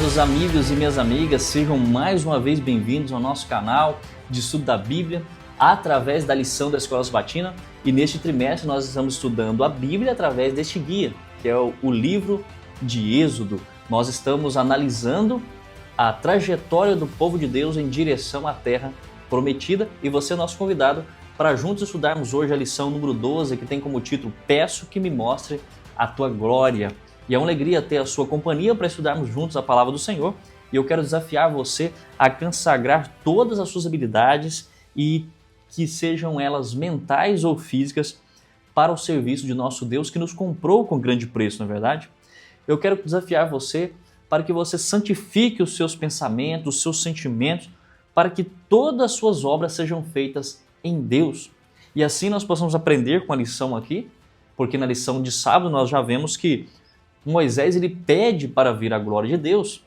Amados amigos e minhas amigas, sejam mais uma vez bem-vindos ao nosso canal de estudo da Bíblia através da lição da Escola Sabatina. E neste trimestre nós estamos estudando a Bíblia através deste guia, que é o livro de Êxodo. Nós estamos analisando a trajetória do povo de Deus em direção à terra prometida e você é nosso convidado para juntos estudarmos hoje a lição número 12, que tem como título Peço que me mostre a tua glória. E é uma alegria ter a sua companhia para estudarmos juntos a palavra do Senhor. E eu quero desafiar você a consagrar todas as suas habilidades e que sejam elas mentais ou físicas para o serviço de nosso Deus que nos comprou com grande preço, não é verdade? Eu quero desafiar você para que você santifique os seus pensamentos, os seus sentimentos, para que todas as suas obras sejam feitas em Deus. E assim nós possamos aprender com a lição aqui, porque na lição de sábado nós já vemos que Moisés ele pede para vir a glória de Deus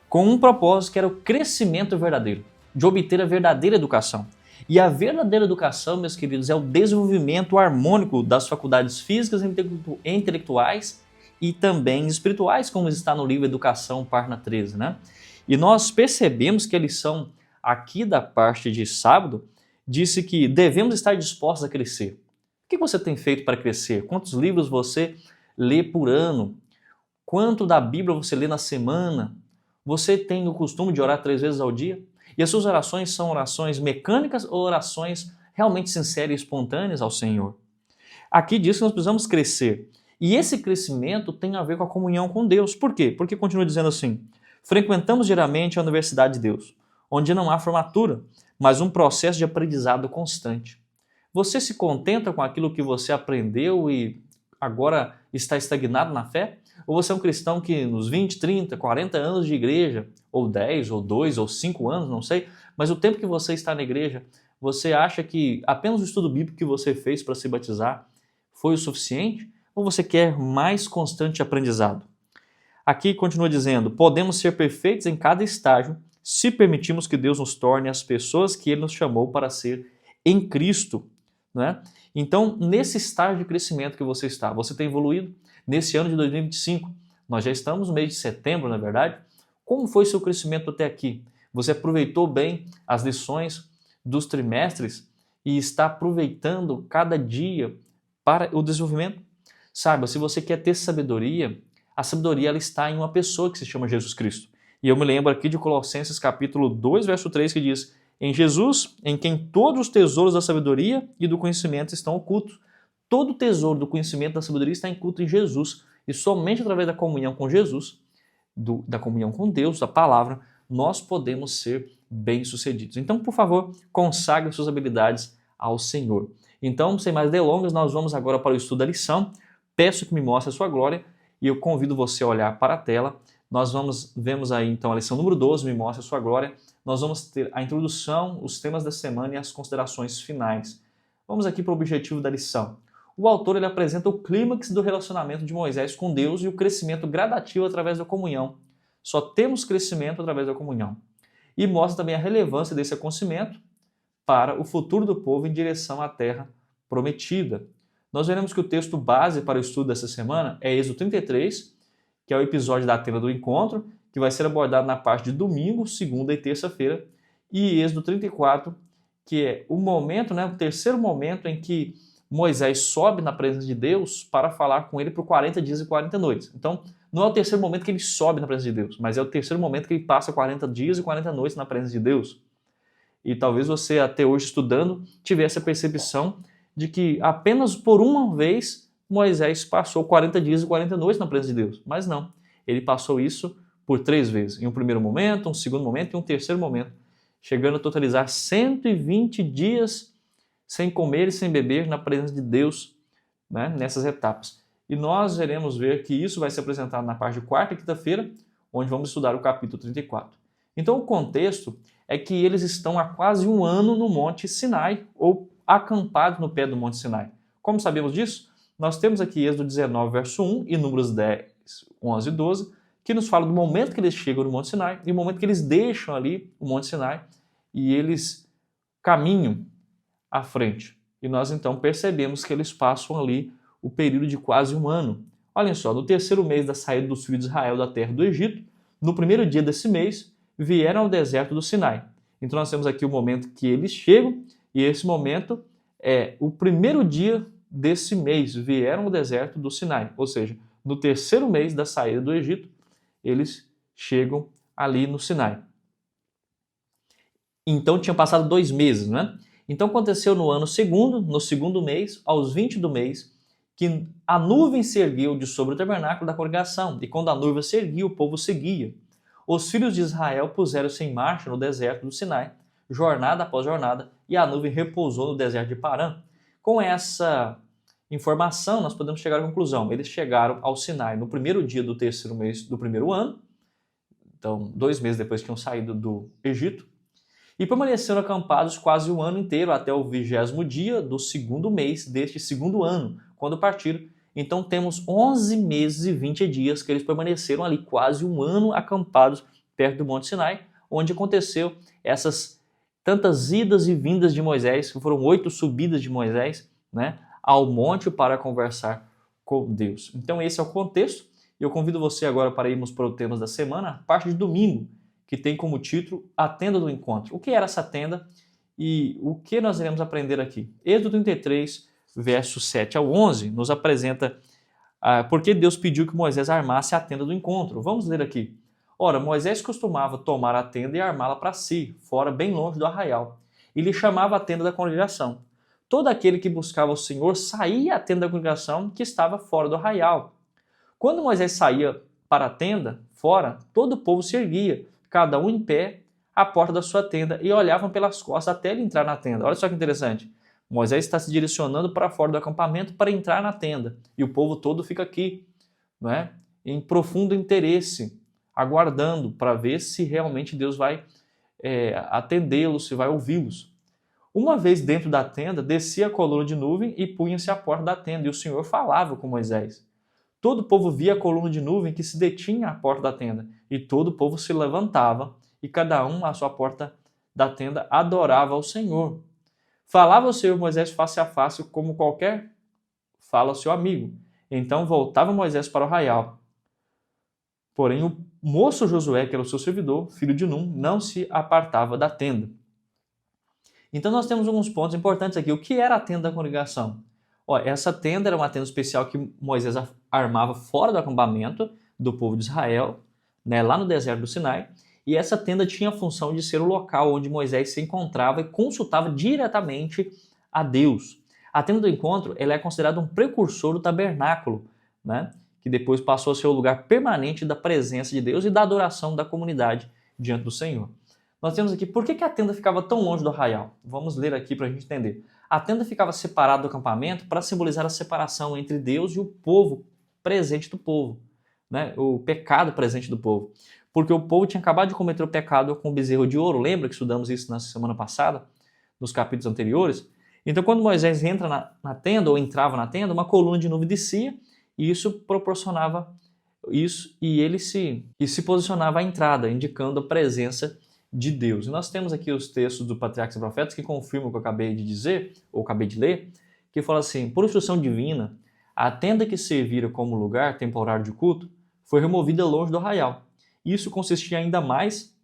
com um propósito que era o crescimento verdadeiro, de obter a verdadeira educação. E a verdadeira educação, meus queridos, é o desenvolvimento harmônico das faculdades físicas e intelectuais e também espirituais, como está no livro Educação, página 13, né? E nós percebemos que a lição aqui da parte de sábado disse que devemos estar dispostos a crescer. O que você tem feito para crescer? Quantos livros você lê por ano? Quanto da Bíblia você lê na semana? Você tem o costume de orar 3 vezes ao dia? E as suas orações são orações mecânicas ou orações realmente sinceras e espontâneas ao Senhor? Aqui diz que nós precisamos crescer. E esse crescimento tem a ver com a comunhão com Deus. Por quê? Porque continua dizendo assim: frequentamos diariamente a Universidade de Deus, onde não há formatura, mas um processo de aprendizado constante. Você se contenta com aquilo que você aprendeu e agora está estagnado na fé? Ou você é um cristão que nos 20, 30, 40 anos de igreja, ou 10, ou 2, ou 5 anos, não sei, mas o tempo que você está na igreja, você acha que apenas o estudo bíblico que você fez para se batizar foi o suficiente? Ou você quer mais constante aprendizado? Aqui continua dizendo, podemos ser perfeitos em cada estágio se permitirmos que Deus nos torne as pessoas que Ele nos chamou para ser em Cristo, né? Então, nesse estágio de crescimento que você está, você tem evoluído? Nesse ano de 2025, nós já estamos no mês de setembro, na verdade. Como foi seu crescimento até aqui? Você aproveitou bem as lições dos trimestres e está aproveitando cada dia para o desenvolvimento? Saiba, se você quer ter sabedoria, a sabedoria ela está em uma pessoa que se chama Jesus Cristo. E eu me lembro aqui de Colossenses capítulo 2, verso 3, que diz: em Jesus, em quem todos os tesouros da sabedoria e do conhecimento estão ocultos. Todo o tesouro do conhecimento e da sabedoria está oculto em Jesus. E somente através da comunhão com Jesus, da comunhão com Deus, da palavra, nós podemos ser bem-sucedidos. Então, por favor, consagre suas habilidades ao Senhor. Então, sem mais delongas, nós vamos agora para o estudo da lição. Peço que me mostre a sua glória e eu convido você a olhar para a tela. Vemos aí então a lição número 12, me mostre a sua glória. Nós vamos ter a introdução, os temas da semana e as considerações finais. Vamos aqui para o objetivo da lição. O autor ele apresenta o clímax do relacionamento de Moisés com Deus e o crescimento gradativo através da comunhão. Só temos crescimento através da comunhão. E mostra também a relevância desse acontecimento para o futuro do povo em direção à terra prometida. Nós veremos que o texto base para o estudo dessa semana é Êxodo 33, que é o episódio da tenda do encontro, que vai ser abordado na parte de domingo, segunda e terça-feira, e Êxodo 34, que é o momento, o terceiro momento em que Moisés sobe na presença de Deus para falar com ele por 40 dias e 40 noites. Então, não é o terceiro momento que ele sobe na presença de Deus, mas é o terceiro momento que ele passa 40 dias e 40 noites na presença de Deus. E talvez você, até hoje estudando, tivesse a percepção de que apenas por uma vez Moisés passou 40 dias e 40 noites na presença de Deus. Mas não, ele passou isso por 3 vezes. Em um primeiro momento, um segundo momento e um terceiro momento, chegando a totalizar 120 dias sem comer e sem beber na presença de Deus, nessas etapas. E nós veremos ver que isso vai ser apresentado na parte de quarta e quinta-feira, onde vamos estudar o capítulo 34. Então o contexto é que eles estão há quase um ano no Monte Sinai, ou acampados no pé do Monte Sinai. Como sabemos disso? Nós temos aqui Êxodo 19, verso 1 e Números 10, 11 e 12, que nos fala do momento que eles chegam no Monte Sinai e o momento que eles deixam ali o Monte Sinai e eles caminham à frente. E nós então percebemos que eles passam ali o período de quase um ano. Olhem só, no terceiro mês da saída dos filhos de Israel da terra do Egito, no primeiro dia desse mês, vieram ao deserto do Sinai. Então nós temos aqui o momento que eles chegam, e esse momento é o primeiro dia desse mês, vieram ao deserto do Sinai. Ou seja, no terceiro mês da saída do Egito, eles chegam ali no Sinai. Então tinha passado 2 meses, né? Então aconteceu no segundo mês, aos 20 do mês, que a nuvem se ergueu de sobre o tabernáculo da congregação, e quando a nuvem se erguia, o povo seguia. Os filhos de Israel puseram-se em marcha no deserto do Sinai, jornada após jornada, e a nuvem repousou no deserto de Parã. Com essa informação, nós podemos chegar à conclusão. Eles chegaram ao Sinai no primeiro dia do terceiro mês do primeiro ano, então 2 meses depois que tinham saído do Egito, e permaneceram acampados quase um ano inteiro, até o 20º dia do segundo mês deste segundo ano, quando partiram. Então temos 11 meses e 20 dias que eles permaneceram ali, quase um ano acampados perto do Monte Sinai, onde aconteceu essas tantas idas e vindas de Moisés, que foram 8 subidas de Moisés, né, ao monte para conversar com Deus. Então esse é o contexto, e eu convido você agora para irmos para o tema da semana, a parte de domingo, que tem como título A Tenda do Encontro. O que era essa tenda e o que nós iremos aprender aqui? Êxodo 33, versos 7 ao 11, nos apresenta por que Deus pediu que Moisés armasse a tenda do encontro. Vamos ler aqui. Ora, Moisés costumava tomar a tenda e armá-la para si, fora bem longe do arraial, e lhe chamava a tenda da congregação. Todo aquele que buscava o Senhor saía à tenda da congregação que estava fora do arraial. Quando Moisés saía para a tenda, fora, todo o povo se erguia, cada um em pé, à porta da sua tenda, e olhavam pelas costas até ele entrar na tenda. Olha só que interessante. Moisés está se direcionando para fora do acampamento para entrar na tenda, e o povo todo fica aqui, não é? Em profundo interesse, aguardando para ver se realmente Deus vai atendê-los, se vai ouvi-los. Uma vez dentro da tenda, descia a coluna de nuvem e punha-se à porta da tenda, e o Senhor falava com Moisés. Todo o povo via a coluna de nuvem que se detinha à porta da tenda, e todo o povo se levantava, e cada um à sua porta da tenda adorava ao Senhor. Falava o Senhor Moisés face a face, como qualquer fala ao seu amigo. Então voltava Moisés para o arraial. Porém, o moço Josué, que era o seu servidor, filho de Num, não se apartava da tenda. Então nós temos alguns pontos importantes aqui. O que era a tenda da congregação? Essa tenda era uma tenda especial que Moisés armava fora do acampamento do povo de Israel, né, lá no deserto do Sinai, e essa tenda tinha a função de ser o local onde Moisés se encontrava e consultava diretamente a Deus. A tenda do encontro ela é considerada um precursor do tabernáculo, né, que depois passou a ser o lugar permanente da presença de Deus e da adoração da comunidade diante do Senhor. Nós temos aqui, por que a tenda ficava tão longe do arraial? Vamos ler aqui para a gente entender. A tenda ficava separada do acampamento para simbolizar a separação entre Deus e o povo presente do povo, né? O pecado presente do povo. Porque o povo tinha acabado de cometer o pecado com o bezerro de ouro. Lembra que estudamos isso na semana passada, nos capítulos anteriores? Então, quando Moisés entra na tenda, ou entrava na tenda, uma coluna de nuvem descia, e isso proporcionava isso, e ele se posicionava à entrada, indicando a presença de Deus. E nós temos aqui os textos do Patriarcas e Profetas que confirmam o que eu acabei de dizer, ou acabei de ler, que fala assim, por instrução divina, a tenda que servira como lugar temporário de culto foi removida longe do arraial. Isso consistia ainda mais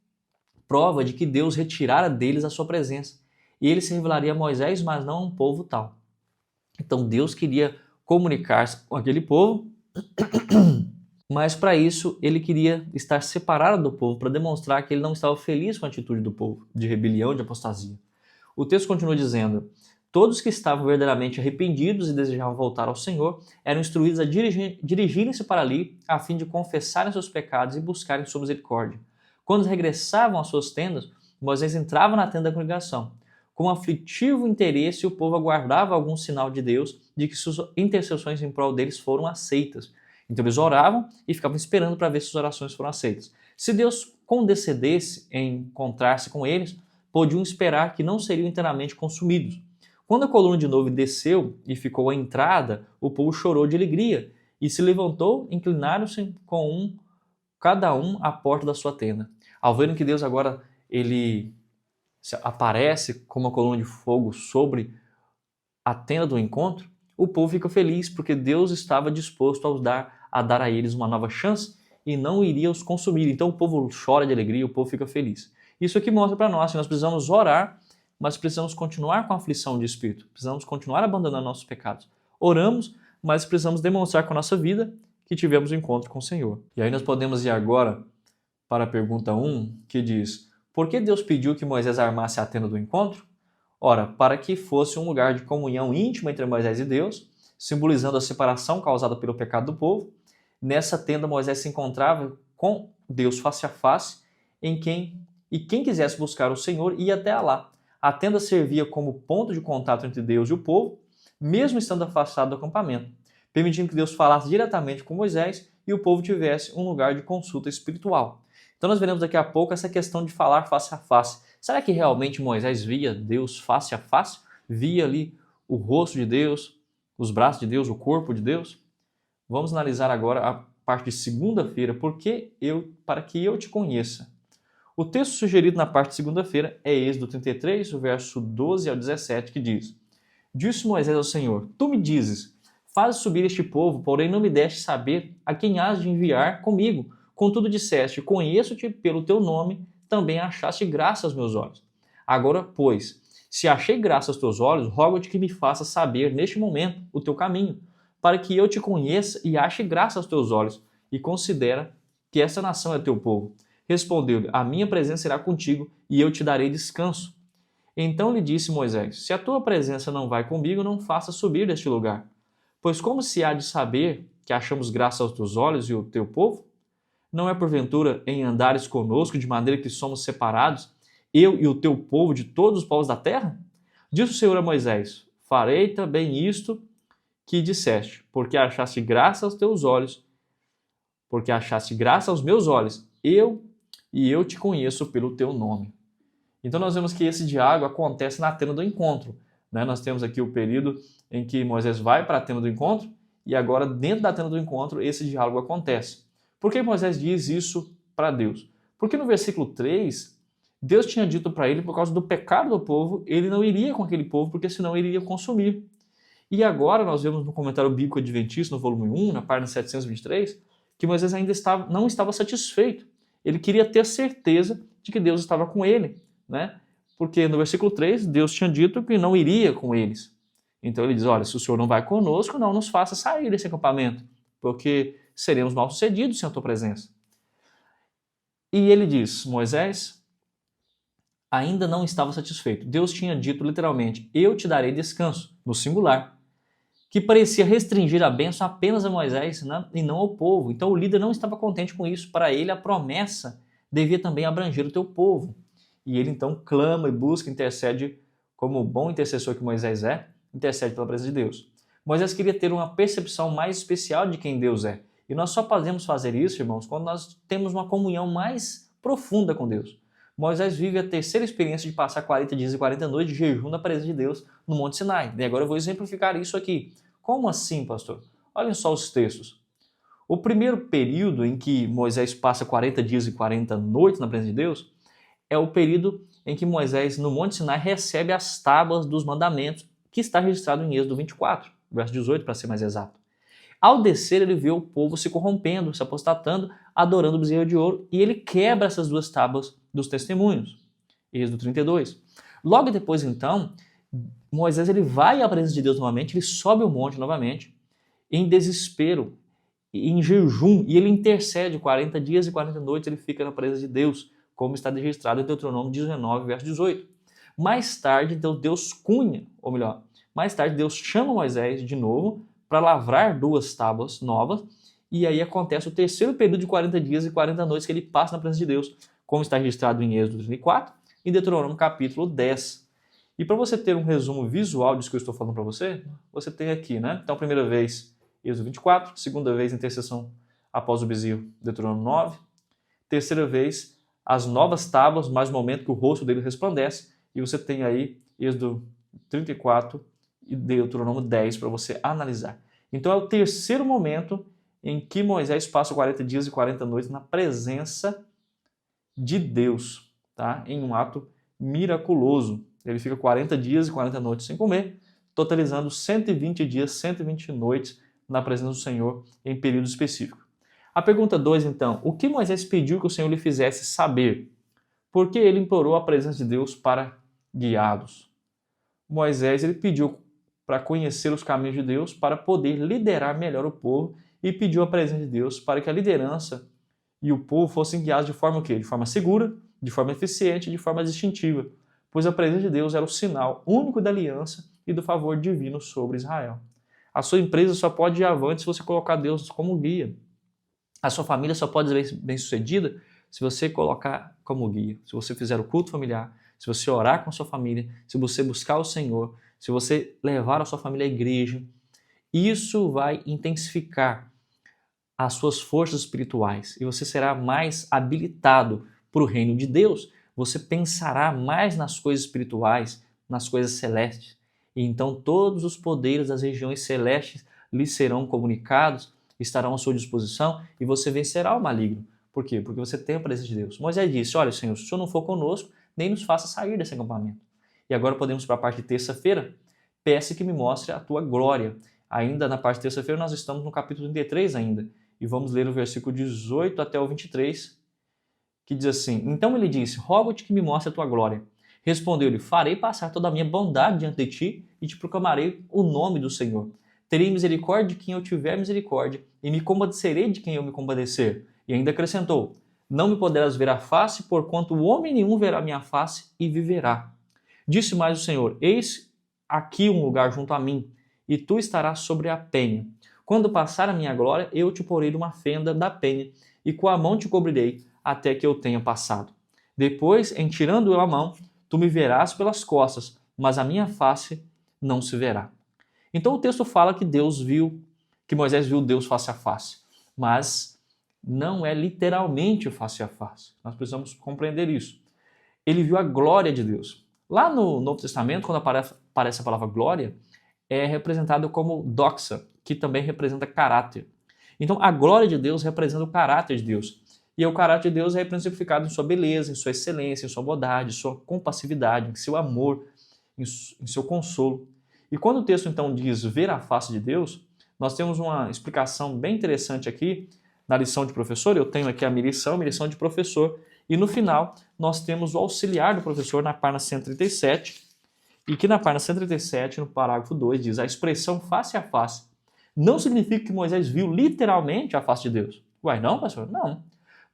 prova de que Deus retirara deles a sua presença. E ele se revelaria a Moisés, mas não a um povo tal. Então Deus queria comunicar-se com aquele povo, mas para isso ele queria estar separado do povo, para demonstrar que ele não estava feliz com a atitude do povo, de rebelião, de apostasia. O texto continua dizendo, todos que estavam verdadeiramente arrependidos e desejavam voltar ao Senhor eram instruídos a dirigirem-se para ali, a fim de confessarem seus pecados e buscarem sua misericórdia. Quando regressavam às suas tendas, Moisés entrava na tenda da congregação. Com aflitivo interesse, o povo aguardava algum sinal de Deus de que suas intercessões em prol deles foram aceitas. Então eles oravam e ficavam esperando para ver se suas orações foram aceitas. Se Deus condescendesse em encontrar-se com eles, podiam esperar que não seriam inteiramente consumidos. Quando a coluna de nuvem desceu e ficou à entrada, o povo chorou de alegria e se levantou, inclinaram-se cada um à porta da sua tenda. Ao verem que Deus agora ele aparece como uma coluna de fogo sobre a tenda do encontro, o povo fica feliz porque Deus estava disposto a dar a eles uma nova chance e não iria os consumir. Então o povo chora de alegria, o povo fica feliz. Isso aqui mostra para nós que nós precisamos orar, mas precisamos continuar com a aflição de espírito, precisamos continuar abandonando nossos pecados. Oramos, mas precisamos demonstrar com a nossa vida que tivemos um encontro com o Senhor. E aí nós podemos ir agora para a pergunta 1, que diz: por que Deus pediu que Moisés armasse a tenda do encontro? Ora, para que fosse um lugar de comunhão íntima entre Moisés e Deus, simbolizando a separação causada pelo pecado do povo. Nessa tenda Moisés se encontrava com Deus face a face, quem quisesse buscar o Senhor ia até lá. A tenda servia como ponto de contato entre Deus e o povo, mesmo estando afastado do acampamento, permitindo que Deus falasse diretamente com Moisés e o povo tivesse um lugar de consulta espiritual. Então nós veremos daqui a pouco essa questão de falar face a face. Será que realmente Moisés via Deus face a face? Via ali o rosto de Deus, os braços de Deus, o corpo de Deus? Vamos analisar agora a parte de segunda-feira, para que eu te conheça. O texto sugerido na parte de segunda-feira é Êxodo 33, o verso 12 ao 17, que diz: Disse Moisés ao Senhor: Tu me dizes, faz subir este povo, porém não me deste saber a quem has de enviar comigo. Contudo disseste: Conheço-te pelo teu nome, também achaste graça aos meus olhos. Agora, pois, se achei graça aos teus olhos, rogo-te que me faças saber neste momento o teu caminho, para que eu te conheça e ache graça aos teus olhos, e considera que esta nação é teu povo. Respondeu-lhe: A minha presença irá contigo, e eu te darei descanso. Então lhe disse Moisés: Se a tua presença não vai comigo, não faças subir deste lugar. Pois como se há de saber que achamos graça aos teus olhos e o teu povo? Não é porventura em andares conosco, de maneira que somos separados, eu e o teu povo de todos os povos da terra? Disse o Senhor a Moisés: Farei também isto que disseste, porque achaste graça aos teus olhos, porque achaste graça aos meus olhos, eu te conheço pelo teu nome. Então nós vemos que esse diálogo acontece na tenda do encontro. Nós temos aqui o período em que Moisés vai para a tenda do encontro, e agora dentro da tenda do encontro esse diálogo acontece. Por que Moisés diz isso para Deus? Porque no versículo 3, Deus tinha dito para ele, por causa do pecado do povo, ele não iria com aquele povo, porque senão ele iria consumir. E agora nós vemos no comentário bíblico adventista, no volume 1, na página 723, que Moisés ainda não estava satisfeito. Ele queria ter certeza de que Deus estava com ele, Porque no versículo 3, Deus tinha dito que não iria com eles. Então ele diz: olha, se o Senhor não vai conosco, não nos faça sair desse acampamento, porque seremos mal sucedidos sem a tua presença. E ele diz: Moisés ainda não estava satisfeito. Deus tinha dito literalmente: eu te darei descanso, no singular, que parecia restringir a bênção apenas a Moisés, e não ao povo. Então o líder não estava contente com isso. Para ele a promessa devia também abranger o teu povo. E ele então clama e busca, intercede, como o bom intercessor que Moisés é, intercede pela presença de Deus. Moisés queria ter uma percepção mais especial de quem Deus é. E nós só podemos fazer isso, irmãos, quando nós temos uma comunhão mais profunda com Deus. Moisés vive a terceira experiência de passar 40 dias e 40 noites de jejum na presença de Deus no Monte Sinai. E agora eu vou exemplificar isso aqui. Como assim, pastor? Olhem só os textos. O primeiro período em que Moisés passa 40 dias e 40 noites na presença de Deus é o período em que Moisés, no Monte Sinai, recebe as tábuas dos mandamentos, que está registrado em Êxodo 24, verso 18, para ser mais exato. Ao descer, ele vê o povo se corrompendo, se apostatando, adorando o bezerro de ouro, e ele quebra essas duas tábuas dos testemunhos. Êxodo 32. Logo depois, então, Moisés ele vai à presença de Deus novamente, ele sobe o monte novamente, em desespero, em jejum, e ele intercede 40 dias e 40 noites, ele fica na presença de Deus, como está registrado em Deuteronômio 19, verso 18. Mais tarde, então, mais tarde Deus chama Moisés de novo para lavrar duas tábuas novas, e aí acontece o terceiro período de 40 dias e 40 noites que ele passa na presença de Deus, como está registrado em Êxodo 34 e Deuteronômio capítulo 10. E para você ter um resumo visual disso que eu estou falando para você, você tem aqui, Então, primeira vez, Êxodo 24, segunda vez, intercessão após o bezerro, Deuteronômio 9, terceira vez, as novas tábuas, mais o momento que o rosto dele resplandece, e você tem aí Êxodo 34 e Deuteronômio 10 para você analisar. Então é o terceiro momento em que Moisés passa 40 dias e 40 noites na presença de Deus, em um ato miraculoso. Ele fica 40 dias e 40 noites sem comer, totalizando 120 dias, 120 noites na presença do Senhor em período específico. A pergunta 2, então, o que Moisés pediu que o Senhor lhe fizesse saber? Por que ele implorou a presença de Deus para guiá-los? Moisés ele pediu para conhecer os caminhos de Deus, para poder liderar melhor o povo, e pediu a presença de Deus para que a liderança e o povo fossem guiados de forma o quê? De forma segura, de forma eficiente, de forma distintiva, pois a presença de Deus era o sinal único da aliança e do favor divino sobre Israel. A sua empresa só pode ir avante se você colocar Deus como guia. A sua família só pode ser bem-sucedida se você colocar como guia, se você fizer o culto familiar, se você orar com a sua família, se você buscar o Senhor, se você levar a sua família à igreja. Isso vai intensificar as suas forças espirituais e você será mais habilitado para o reino de Deus. Você pensará mais nas coisas espirituais, nas coisas celestes. E então todos os poderes das regiões celestes lhe serão comunicados, estarão à sua disposição e você vencerá o maligno. Por quê? Porque você tem a presença de Deus. Moisés disse, olha Senhor, se o Senhor não for conosco, nem nos faça sair desse acampamento. E agora podemos para a parte de terça-feira. Peça que me mostre a tua glória. Ainda na parte de terça-feira nós estamos no capítulo 33 ainda. E vamos ler o versículo 18 até o 23, que diz assim, então ele disse, rogo-te que me mostre a tua glória. Respondeu-lhe, farei passar toda a minha bondade diante de ti e te proclamarei o nome do Senhor. Terei misericórdia de quem eu tiver misericórdia e me compadecerei de quem eu me compadecer. E ainda acrescentou, não me poderás ver a face, porquanto homem nenhum verá minha face e viverá. Disse mais o Senhor, eis aqui um lugar junto a mim, e tu estarás sobre a penha. Quando passar a minha glória, eu te porei numa fenda da penha, e com a mão te cobrirei, até que eu tenha passado. Depois, em tirando eu a mão, tu me verás pelas costas, mas a minha face não se verá. Então o texto fala que Moisés viu Deus face a face, mas não é literalmente o face a face. Nós precisamos compreender isso. Ele viu a glória de Deus. Lá no Novo Testamento, quando aparece a palavra glória, é representado como doxa, que também representa caráter. Então a glória de Deus representa o caráter de Deus. E o caráter de Deus é exemplificado em sua beleza, em sua excelência, em sua bondade, em sua compassividade, em seu amor, em seu consolo. E quando o texto então diz ver a face de Deus, nós temos uma explicação bem interessante aqui na lição de professor. Eu tenho aqui a minha lição de professor, e no final nós temos o auxiliar do professor na página 137, e que na página 137, no parágrafo 2, diz a expressão face a face não significa que Moisés viu literalmente a face de Deus. Uai, não, pastor? Não.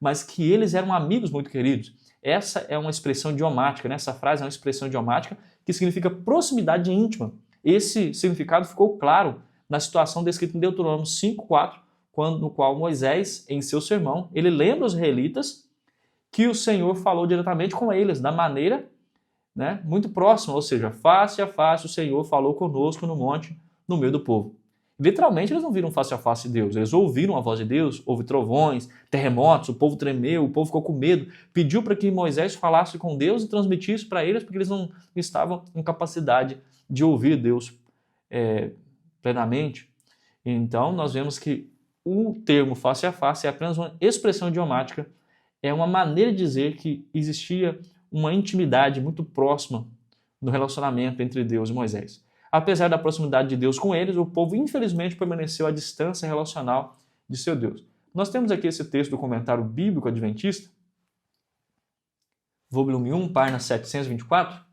Mas que eles eram amigos muito queridos. Essa é uma expressão idiomática, né? Essa frase é uma expressão idiomática que significa proximidade íntima. Esse significado ficou claro na situação descrita em Deuteronômio 5:4, no qual Moisés, em seu sermão, ele lembra os israelitas que o Senhor falou diretamente com eles, da maneira, né, muito próxima, ou seja, face a face o Senhor falou conosco no monte, no meio do povo. Literalmente eles não viram face a face de Deus, eles ouviram a voz de Deus, houve trovões, terremotos, o povo tremeu, o povo ficou com medo, pediu para que Moisés falasse com Deus e transmitisse para eles, porque eles não estavam em capacidade de ouvir Deus plenamente. Então nós vemos que o termo face a face é apenas uma expressão idiomática, é uma maneira de dizer que existia uma intimidade muito próxima no relacionamento entre Deus e Moisés. Apesar da proximidade de Deus com eles, o povo infelizmente permaneceu à distância relacional de seu Deus. Nós temos aqui esse texto do Comentário Bíblico Adventista, volume 1, página 724.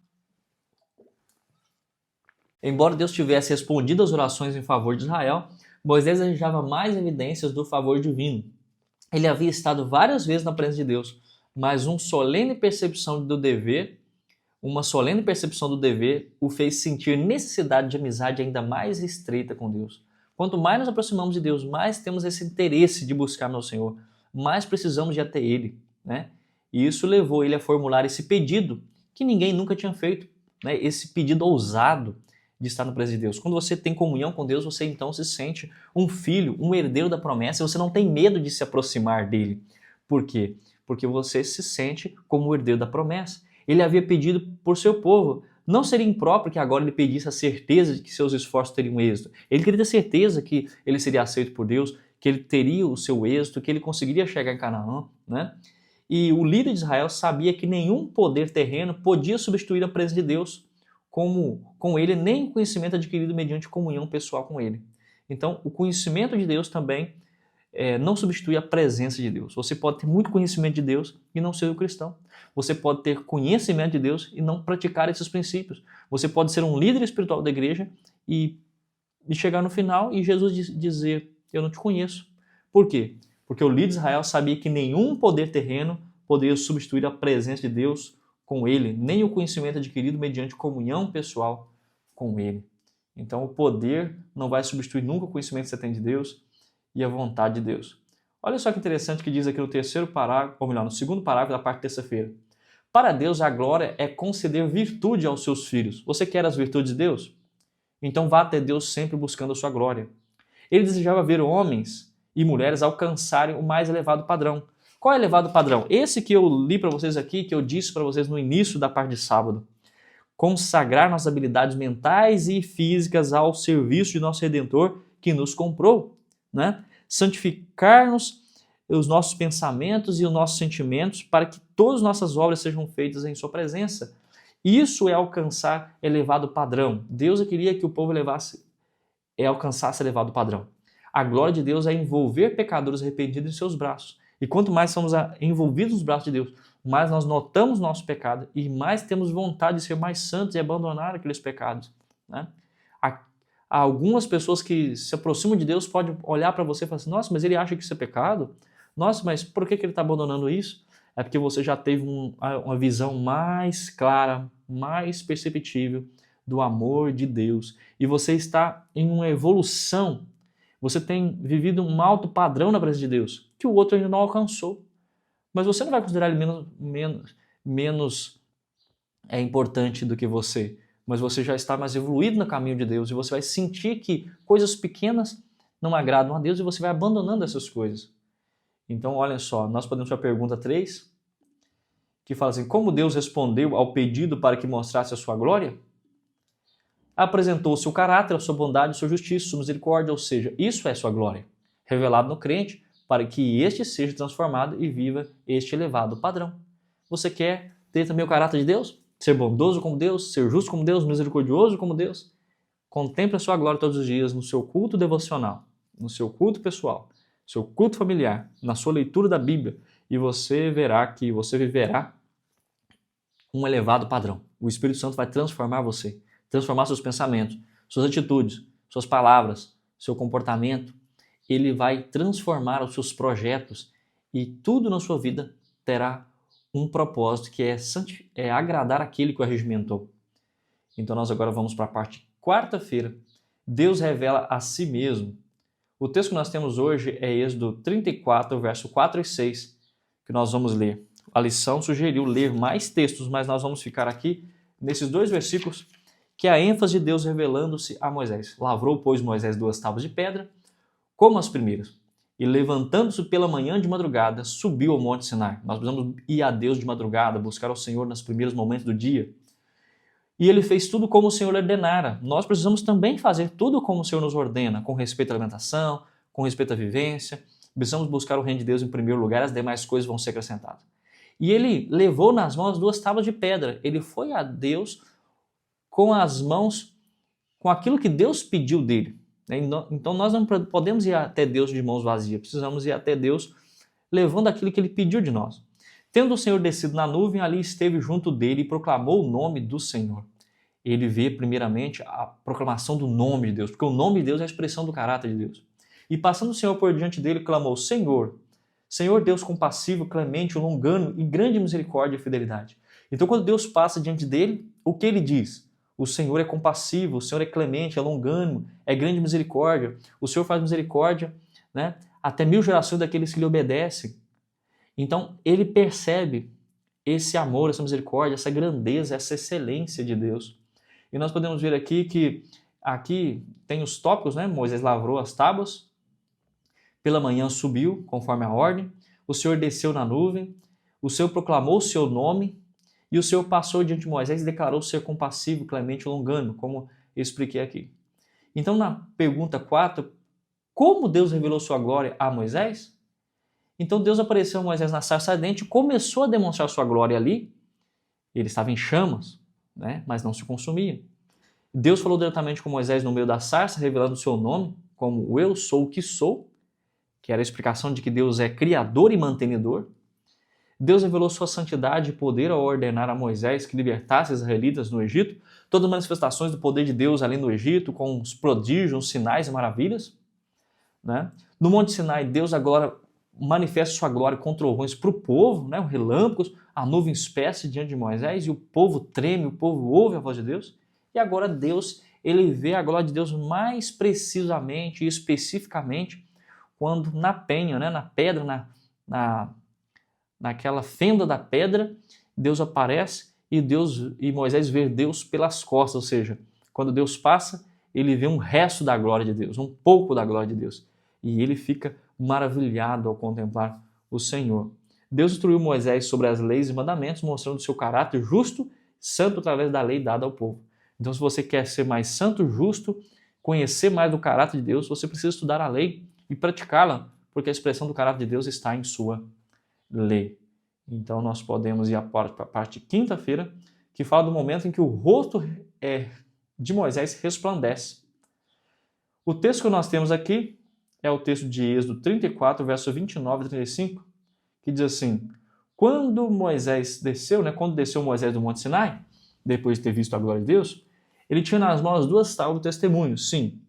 Embora Deus tivesse respondido às orações em favor de Israel, Moisés desejava mais evidências do favor divino. Ele havia estado várias vezes na presença de Deus, mas uma solene percepção do dever o fez sentir necessidade de amizade ainda mais estreita com Deus. Quanto mais nos aproximamos de Deus, mais temos esse interesse de buscar no Senhor, mais precisamos de ir até Ele, né? E isso levou ele a formular esse pedido que ninguém nunca tinha feito, né? Esse pedido ousado de estar na presença de Deus. Quando você tem comunhão com Deus, você então se sente um filho, um herdeiro da promessa, e você não tem medo de se aproximar dele. Por quê? Porque você se sente como o herdeiro da promessa. Ele havia pedido por seu povo. Não seria impróprio que agora ele pedisse a certeza de que seus esforços teriam êxito. Ele queria ter certeza que ele seria aceito por Deus, que ele teria o seu êxito, que ele conseguiria chegar em Canaã, né? E o líder de Israel sabia que nenhum poder terreno podia substituir a presença de Deus com ele, nem o conhecimento adquirido mediante comunhão pessoal com ele. Então, o conhecimento de Deus também não substitui a presença de Deus. Você pode ter muito conhecimento de Deus e não ser um cristão. Você pode ter conhecimento de Deus e não praticar esses princípios. Você pode ser um líder espiritual da igreja e chegar no final e Jesus dizer, eu não te conheço. Por quê? Porque o líder de Israel sabia que nenhum poder terreno poderia substituir a presença de Deus com ele, nem o conhecimento adquirido mediante comunhão pessoal com ele. Então o poder não vai substituir nunca o conhecimento que você tem de Deus e a vontade de Deus. Olha só que interessante que diz aqui no terceiro parágrafo, ou melhor, no segundo parágrafo da parte de terça-feira. Para Deus, a glória é conceder virtude aos seus filhos. Você quer as virtudes de Deus? Então vá até Deus sempre buscando a sua glória. Ele desejava ver homens e mulheres alcançarem o mais elevado padrão. Qual é o elevado padrão? Esse que eu li para vocês aqui, que eu disse para vocês no início da parte de sábado. Consagrar nossas habilidades mentais e físicas ao serviço de nosso Redentor que nos comprou, né? Santificar-nos os nossos pensamentos e os nossos sentimentos para que todas as nossas obras sejam feitas em sua presença. Isso é alcançar elevado padrão. Deus queria que o povo alcançasse elevado padrão. A glória de Deus é envolver pecadores arrependidos em seus braços. E quanto mais somos envolvidos nos braços de Deus, mais nós notamos nosso pecado e mais temos vontade de ser mais santos e abandonar aqueles pecados, né? Há algumas pessoas que se aproximam de Deus podem olhar para você e falar assim, nossa, mas ele acha que isso é pecado? Nossa, mas por que ele está abandonando isso? É porque você já teve uma visão mais clara, mais perceptível do amor de Deus. E você está em uma evolução. Você tem vivido um alto padrão na presença de Deus, que o outro ainda não alcançou. Mas você não vai considerar ele menos importante do que você. Mas você já está mais evoluído no caminho de Deus e você vai sentir que coisas pequenas não agradam a Deus e você vai abandonando essas coisas. Então, olha só, nós podemos ir para a pergunta 3, que fala assim, como Deus respondeu ao pedido para que mostrasse a sua glória? Apresentou o seu caráter, a sua bondade, a sua justiça, a sua misericórdia, ou seja, isso é sua glória, revelado no crente, para que este seja transformado e viva este elevado padrão. Você quer ter também o caráter de Deus? Ser bondoso como Deus, ser justo como Deus, misericordioso como Deus? Contemple a sua glória todos os dias no seu culto devocional, no seu culto pessoal, no seu culto familiar, na sua leitura da Bíblia, e você verá que você viverá um elevado padrão. O Espírito Santo vai transformar você, transformar seus pensamentos, suas atitudes, suas palavras, seu comportamento. Ele vai transformar os seus projetos e tudo na sua vida terá um propósito que é agradar aquele que o arregimentou. Então nós agora vamos para a parte quarta-feira. Deus revela a si mesmo. O texto que nós temos hoje é Êxodo 34, verso 4 e 6, que nós vamos ler. A lição sugeriu ler mais textos, mas nós vamos ficar aqui nesses 2 versículos, que é a ênfase de Deus revelando-se a Moisés. Lavrou, pois, Moisés 2 tábuas de pedra, como as primeiras, e levantando-se pela manhã de madrugada, subiu ao monte Sinai. Nós precisamos ir a Deus de madrugada, buscar o Senhor nos primeiros momentos do dia. E ele fez tudo como o Senhor ordenara. Nós precisamos também fazer tudo como o Senhor nos ordena, com respeito à alimentação, com respeito à vivência. Precisamos buscar o reino de Deus em primeiro lugar, as demais coisas vão ser acrescentadas. E ele levou nas mãos 2 tábuas de pedra. Ele foi a Deus com as mãos, com aquilo que Deus pediu dele. Então nós não podemos ir até Deus de mãos vazias, precisamos ir até Deus levando aquilo que ele pediu de nós. Tendo o Senhor descido na nuvem, ali esteve junto dele e proclamou o nome do Senhor. Ele vê primeiramente a proclamação do nome de Deus, porque o nome de Deus é a expressão do caráter de Deus. E passando o Senhor por diante dele, clamou, Senhor, Senhor Deus compassivo, clemente, longânimo e grande misericórdia e fidelidade. Então quando Deus passa diante dele, o que ele diz? O Senhor é compassivo, o Senhor é clemente, é longânimo, é grande misericórdia. O Senhor faz misericórdia, né, até 1000 gerações daqueles que lhe obedecem. Então, ele percebe esse amor, essa misericórdia, essa grandeza, essa excelência de Deus. E nós podemos ver aqui que aqui tem os tópicos, né? Moisés lavrou as tábuas, pela manhã subiu, conforme a ordem, o Senhor desceu na nuvem, o Senhor proclamou o seu nome, e o Senhor passou diante de Moisés e declarou ser compassivo, clemente e longânimo, como eu expliquei aqui. Então, na pergunta 4, como Deus revelou sua glória a Moisés? Então, Deus apareceu a Moisés na sarça ardente e começou a demonstrar sua glória ali. Ele estava em chamas, né? Mas não se consumia. Deus falou diretamente com Moisés no meio da sarça, revelando o seu nome, como eu sou o que sou. que era a explicação de que Deus é criador e mantenedor. Deus revelou sua santidade e poder ao ordenar a Moisés que libertasse os israelitas no Egito, todas as manifestações do poder de Deus ali no Egito, com os prodígios, os sinais e maravilhas. Né? No Monte Sinai, Deus agora manifesta sua glória com trovões para o povo, né? Relâmpagos, a nuvem espessa diante de Moisés, e o povo treme, o povo ouve a voz de Deus. E agora Deus, ele vê a glória de Deus mais precisamente e especificamente quando na penha, né? Na pedra, naquela fenda da pedra, Deus aparece e Moisés vê Deus pelas costas, ou seja, quando Deus passa, ele vê um resto da glória de Deus, um pouco da glória de Deus. E ele fica maravilhado ao contemplar o Senhor. Deus instruiu Moisés sobre as leis e mandamentos, mostrando seu caráter justo, santo através da lei dada ao povo. Então, se você quer ser mais santo, justo, conhecer mais do caráter de Deus, você precisa estudar a lei e praticá-la, porque a expressão do caráter de Deus está em sua lei. Então, nós podemos ir para a parte de quinta-feira, que fala do momento em que o rosto de Moisés resplandece. O texto que nós temos aqui é o texto de Êxodo 34, verso 29 e 35, que diz assim: quando desceu Moisés do Monte Sinai, depois de ter visto a glória de Deus, ele tinha nas mãos as duas tábuas do testemunho. Sim,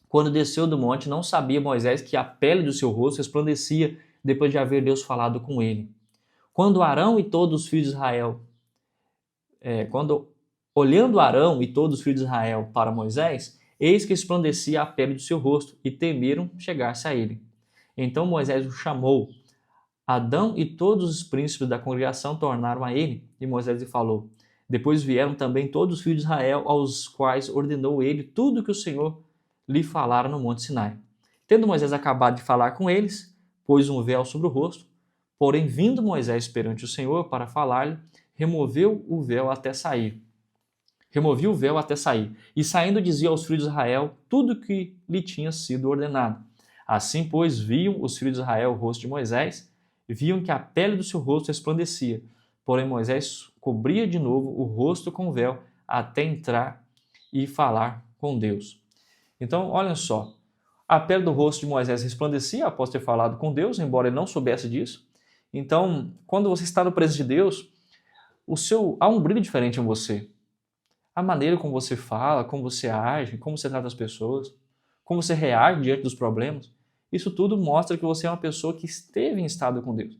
quando desceu do monte, não sabia Moisés que a pele do seu rosto resplandecia depois de haver Deus falado com ele. Quando Arão e todos os filhos de Israel, olhando Arão e todos os filhos de Israel para Moisés, eis que resplandecia a pele do seu rosto, e temeram chegar-se a ele. Então Moisés o chamou. Adão e todos os príncipes da congregação tornaram a ele, e Moisés lhe falou. Depois vieram também todos os filhos de Israel, aos quais ordenou ele tudo que o Senhor lhe falara no Monte Sinai. Tendo Moisés acabado de falar com eles, pôs um véu sobre o rosto, porém, vindo Moisés perante o Senhor para falar-lhe, removeu o véu até sair. E saindo dizia aos filhos de Israel tudo que lhe tinha sido ordenado. Assim, pois, viam os filhos de Israel o rosto de Moisés, e viam que a pele do seu rosto resplandecia. Porém, Moisés cobria de novo o rosto com o véu até entrar e falar com Deus. Então, olhem só, a pele do rosto de Moisés resplandecia após ter falado com Deus, embora ele não soubesse disso. Então, quando você está no presença de Deus, há um brilho diferente em você. A maneira como você fala, como você age, como você trata as pessoas, como você reage diante dos problemas, isso tudo mostra que você é uma pessoa que esteve em estado com Deus.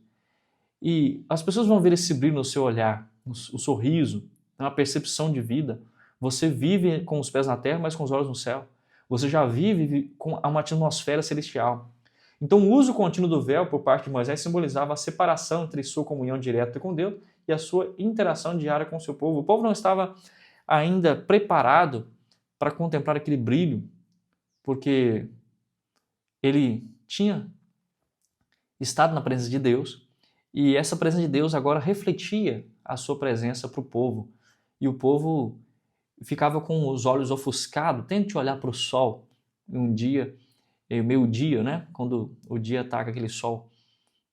E as pessoas vão ver esse brilho no seu olhar, o sorriso, uma percepção de vida. Você vive com os pés na terra, mas com os olhos no céu. Você já vive com uma atmosfera celestial. Então, o uso contínuo do véu por parte de Moisés simbolizava a separação entre sua comunhão direta com Deus e a sua interação diária com o seu povo. O povo não estava ainda preparado para contemplar aquele brilho, porque ele tinha estado na presença de Deus, e essa presença de Deus agora refletia a sua presença para o povo. E o povo ficava com os olhos ofuscados. Tente olhar para o sol um dia, meio-dia, né? Quando o dia está com aquele sol.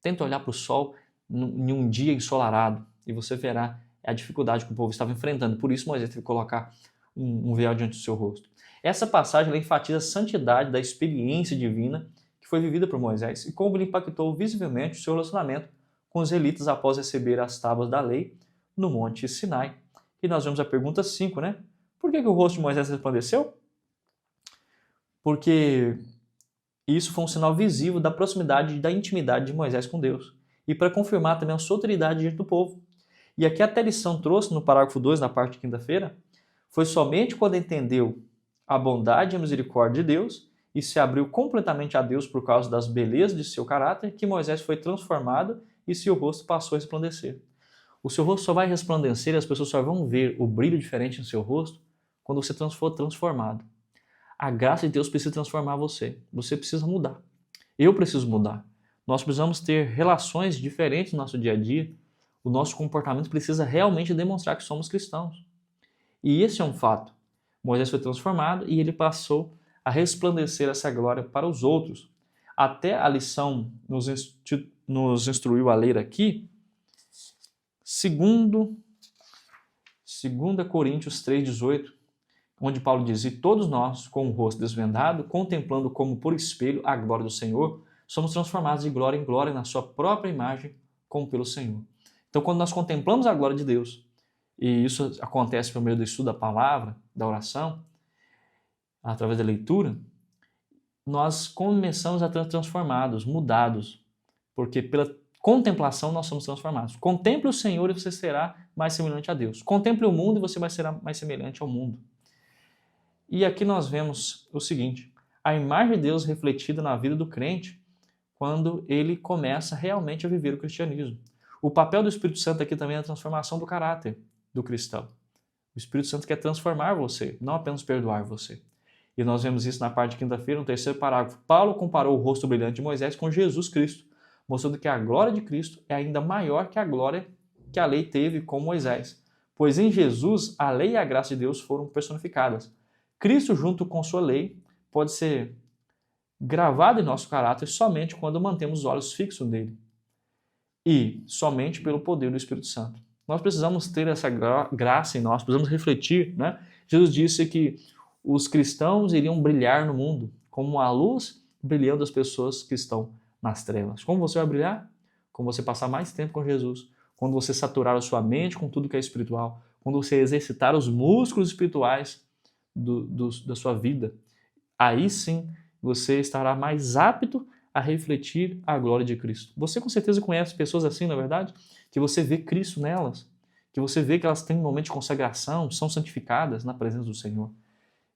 Tente olhar para o sol em um dia ensolarado e você verá a dificuldade que o povo estava enfrentando. Por isso Moisés teve que colocar um véu diante do seu rosto. Essa passagem ela enfatiza a santidade da experiência divina que foi vivida por Moisés e como ele impactou visivelmente o seu relacionamento com os israelitas após receber as tábuas da lei no Monte Sinai. E nós vemos a pergunta 5, né? Por que o rosto de Moisés resplandeceu? Porque isso foi um sinal visível da proximidade e da intimidade de Moisés com Deus. E para confirmar também a sua autoridade diante do povo. E aqui até a lição trouxe no parágrafo 2, na parte de quinta-feira, foi somente quando entendeu a bondade e a misericórdia de Deus e se abriu completamente a Deus por causa das belezas de seu caráter que Moisés foi transformado e seu rosto passou a resplandecer. O seu rosto só vai resplandecer e as pessoas só vão ver o brilho diferente no seu rosto quando você for transformado. A graça de Deus precisa transformar você. Você precisa mudar. Eu preciso mudar. Nós precisamos ter relações diferentes no nosso dia a dia. O nosso comportamento precisa realmente demonstrar que somos cristãos. E esse é um fato. Moisés foi transformado e ele passou a resplandecer essa glória para os outros. Até a lição nos instruiu a ler aqui, 2 Coríntios 3,18, onde Paulo diz: e todos nós, com o rosto desvendado, contemplando como por espelho a glória do Senhor, somos transformados de glória em glória na sua própria imagem, como pelo Senhor. Então, quando nós contemplamos a glória de Deus, e isso acontece por meio do estudo da palavra, da oração, através da leitura, nós começamos a ser transformados, mudados, porque pela contemplação nós somos transformados. Contemple o Senhor e você será mais semelhante a Deus. Contemple o mundo e você vai ser mais semelhante ao mundo. E aqui nós vemos o seguinte, a imagem de Deus refletida na vida do crente quando ele começa realmente a viver o cristianismo. O papel do Espírito Santo aqui também é a transformação do caráter do cristão. O Espírito Santo quer transformar você, não apenas perdoar você. E nós vemos isso na parte de quinta-feira, no terceiro parágrafo. Paulo comparou o rosto brilhante de Moisés com Jesus Cristo, mostrando que a glória de Cristo é ainda maior que a glória que a lei teve com Moisés. Pois em Jesus, a lei e a graça de Deus foram personificadas. Cristo, junto com sua lei, pode ser gravado em nosso caráter somente quando mantemos os olhos fixos nele. E somente pelo poder do Espírito Santo. Nós precisamos ter essa graça em nós, precisamos refletir, né? Jesus disse que os cristãos iriam brilhar no mundo, como a luz brilhando as pessoas que estão nas trevas. Como você vai brilhar? Quando você passar mais tempo com Jesus, quando você saturar a sua mente com tudo que é espiritual, quando você exercitar os músculos espirituais da sua vida. Aí sim você estará mais apto a refletir a glória de Cristo. Você com certeza conhece pessoas assim, na verdade, que você vê Cristo nelas, que você vê que elas têm um momento de consagração, são santificadas na presença do Senhor.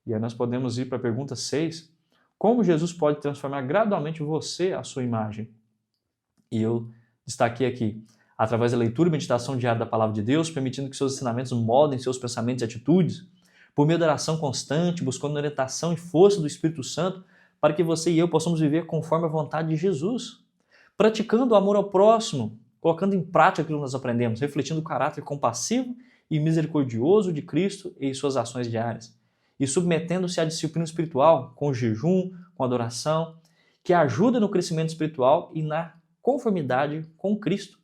E aí nós podemos ir para a pergunta 6. Como Jesus pode transformar gradualmente você à sua imagem? E eu destaquei aqui, através da leitura e meditação diária da Palavra de Deus, permitindo que seus ensinamentos moldem seus pensamentos e atitudes, por meio da oração constante, buscando orientação e força do Espírito Santo, para que você e eu possamos viver conforme a vontade de Jesus, praticando o amor ao próximo, colocando em prática aquilo que nós aprendemos, refletindo o caráter compassivo e misericordioso de Cristo em suas ações diárias, e submetendo-se à disciplina espiritual, com o jejum, com a adoração, que ajuda no crescimento espiritual e na conformidade com Cristo,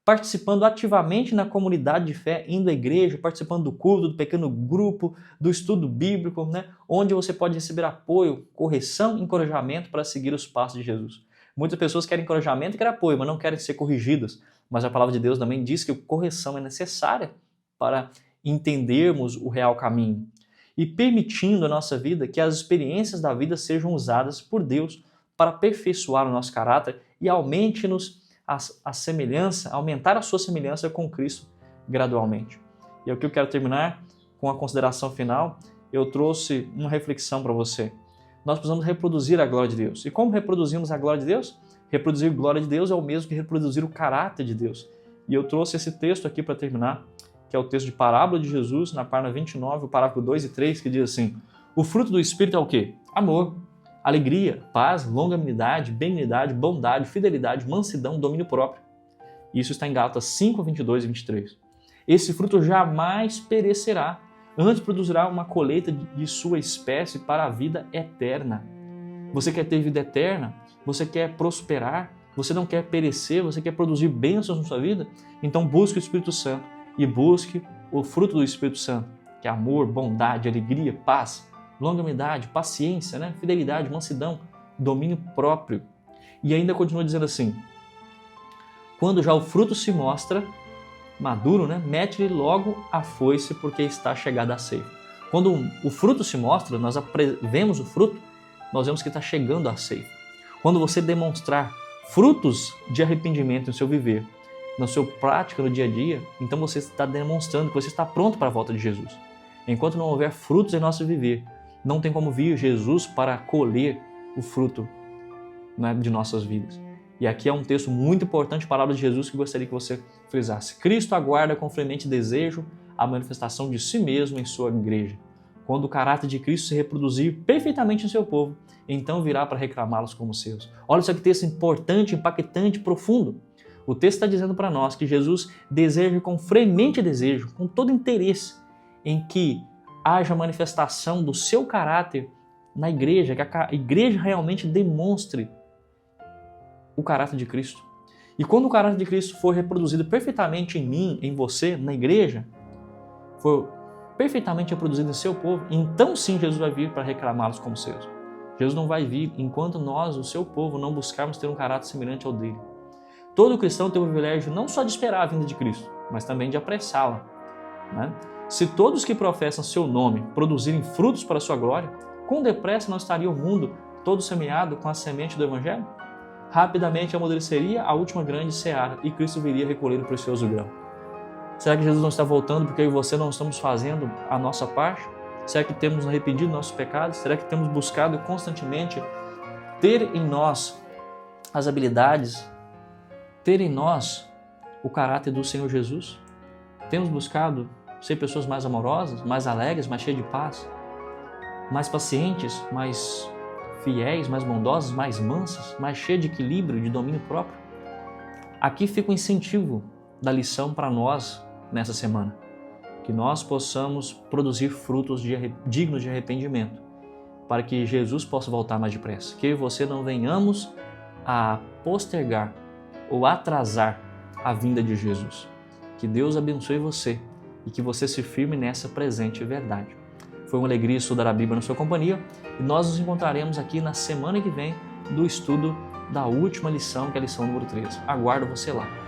participando ativamente na comunidade de fé, indo à igreja, participando do culto, do pequeno grupo, do estudo bíblico, né? Onde você pode receber apoio, correção e encorajamento para seguir os passos de Jesus. Muitas pessoas querem encorajamento e querem apoio, mas não querem ser corrigidas. Mas a palavra de Deus também diz que a correção é necessária para entendermos o real caminho. E permitindo a nossa vida que as experiências da vida sejam usadas por Deus para aperfeiçoar o nosso caráter e aumente-nos a semelhança, aumentar a sua semelhança com Cristo gradualmente. E aqui eu quero terminar com a consideração final. Eu trouxe uma reflexão para você. Nós precisamos reproduzir a glória de Deus. E como reproduzimos a glória de Deus? Reproduzir a glória de Deus é o mesmo que reproduzir o caráter de Deus. E eu trouxe esse texto aqui para terminar, que é o texto de Parábola de Jesus, na página 29, o parágrafo 2 e 3, que diz assim: o fruto do Espírito é o quê? Amor, alegria, paz, longanimidade, benignidade, bondade, fidelidade, mansidão, domínio próprio. Isso está em Gálatas 5, 22 e 23. Esse fruto jamais perecerá, antes produzirá uma colheita de sua espécie para a vida eterna. Você quer ter vida eterna? Você quer prosperar? Você não quer perecer? Você quer produzir bênçãos na sua vida? Então busque o Espírito Santo e busque o fruto do Espírito Santo, que é amor, bondade, alegria, paz, longanimidade, paciência, né? Fidelidade, mansidão, domínio próprio. E ainda continua dizendo assim: quando já o fruto se mostra maduro, né? Mete-lhe logo a foice, porque está chegada a ceifa. Quando o fruto se mostra, nós vemos o fruto, nós vemos que está chegando a ceifa. Quando você demonstrar frutos de arrependimento no seu viver, na sua prática no dia a dia, então você está demonstrando que você está pronto para a volta de Jesus. Enquanto não houver frutos em nosso viver, não tem como vir Jesus para colher o fruto, né, de nossas vidas. E aqui é um texto muito importante, palavras de Jesus, que gostaria que você frisasse. Cristo aguarda com fremente desejo a manifestação de si mesmo em sua igreja. Quando o caráter de Cristo se reproduzir perfeitamente em seu povo, então virá para reclamá-los como seus. Olha só que texto importante, impactante, profundo. O texto está dizendo para nós que Jesus deseja com fremente desejo, com todo interesse, em que haja manifestação do seu caráter na igreja, que a igreja realmente demonstre o caráter de Cristo. E quando o caráter de Cristo for reproduzido perfeitamente em mim, em você, na igreja, for perfeitamente reproduzido em seu povo, então sim Jesus vai vir para reclamá-los como seus. Jesus não vai vir enquanto nós, o seu povo, não buscarmos ter um caráter semelhante ao dele. Todo cristão tem o privilégio não só de esperar a vinda de Cristo, mas também de apressá-la, né? Se todos que professam seu nome produzirem frutos para a sua glória, quão depressa não estaria o mundo todo semeado com a semente do Evangelho? Rapidamente amadureceria a última grande seara e Cristo viria recolher o precioso grão. Será que Jesus não está voltando porque eu e você não estamos fazendo a nossa parte? Será que temos nos arrependido dos nossos pecados? Será que temos buscado constantemente ter em nós as habilidades, ter em nós o caráter do Senhor Jesus? Temos buscado ser pessoas mais amorosas, mais alegres, mais cheias de paz, mais pacientes, mais fiéis, mais bondosas, mais mansas, mais cheias de equilíbrio, de domínio próprio? Aqui fica o incentivo da lição para nós nessa semana. Que nós possamos produzir frutos dignos de arrependimento, para que Jesus possa voltar mais depressa. Que eu e você não venhamos a postergar ou atrasar a vinda de Jesus. Que Deus abençoe você e que você se firme nessa presente verdade. Foi uma alegria estudar a Bíblia na sua companhia e nós nos encontraremos aqui na semana que vem do estudo da última lição, que é a lição número 13. Aguardo você lá.